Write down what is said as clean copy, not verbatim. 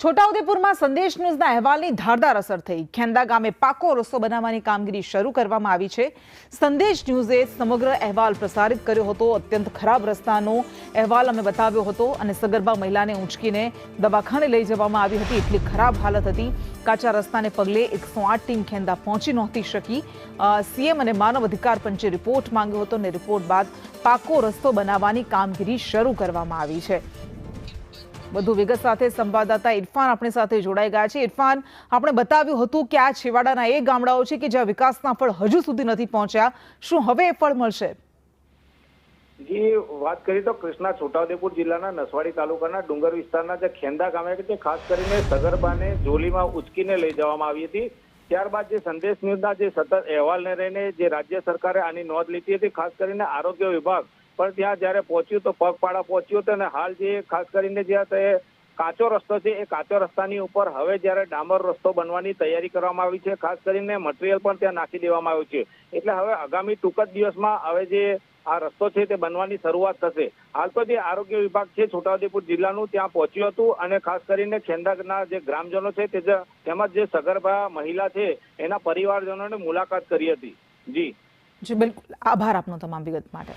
છોટાઉદેપુરમાં સંદેશ ન્યૂઝના અહેવાલની ધારદાર અસર થઈ। ખેંદા ગામે પાકો રસ્તો બનાવવાની કામગીરી શરૂ કરવામાં આવી છે। સંદેશ ન્યૂઝે સમગ્ર અહેવાલ પ્રસારિત કર્યો હતો। અત્યંત ખરાબ રસ્તાનો અહેવાલ અમે બતાવ્યો હતો અને સગર્ભા મહિલાને ઊંચકીને દવાખાને લઈ જવામાં આવી હતી। એટલી ખરાબ હાલત હતી। કાચા રસ્તાને પગલે 108 ટીમ ખેંદા પહોંચી નહોતી શકી। સીએમ અને માનવ અધિકાર પંચે રિપોર્ટ માંગ્યો હતો અને રિપોર્ટ બાદ પાકો રસ્તો બનાવવાની કામગીરી શરૂ કરવામાં આવી છે। વધુ વિગત સાથે સંવાદદાતા ઇરફાન આપણી સાથે જોડાઈ ગયા છે। ઇરફાન, આપણે બતાવ્યું હતું કે આ છેવાડાના એ ગામડાઓ છે કે જ્યાં વિકાસના ફળ હજુ સુધી નથી પહોંચ્યા। શું હવે એ ફળ મળશે? જી, વાત કરીએ તો કૃષ્ણા છોટાઉદેપુર જિલ્લાના નસવાડી તાલુકાના ડુંગર વિસ્તારના જે ખેંદા ગામે કે ખાસ કરીને સગર્ભાને જોલીમાં ઉચકીને લઈ જવામાં આવી હતી। ત્યારબાદ જે સંદેશ ન્યૂઝના જે સતત અહેવાલને લઈને જે રાજ્ય સરકારે આની નોંધ લીધી હતી, ખાસ કરીને આરોગ્ય વિભાગ પણ ત્યાં જ્યારે પહોંચ્યું તો પગપાળા પહોંચ્યું હતું અને હાલ જે ખાસ કરીને જ્યાં કાચો રસ્તો છે એ કાચો રસ્તાની ઉપર હવે જ્યારે ડામર રસ્તો બનવાની તૈયારી કરવામાં આવી છે। ખાસ કરીને મટીરિયલ પણ ત્યાં નાખી દેવામાં આવ્યું છે। એટલે હવે આગામી ટૂંક જ દિવસમાં હવે જે આ રસ્તો છે તે બનવાની શરૂઆત થશે। હાલ તો જે આરોગ્ય વિભાગ છે છોટાઉદેપુર જિલ્લાનું ત્યાં પહોંચ્યું હતું અને ખાસ કરીને ખેંદાના જે ગ્રામજનો છે તેમજ જે સગર્ભા મહિલા છે એના પરિવારજનોને મુલાકાત કરી હતી। જી બિલકુલ, આભાર આપનો તમામ વિગત માટે।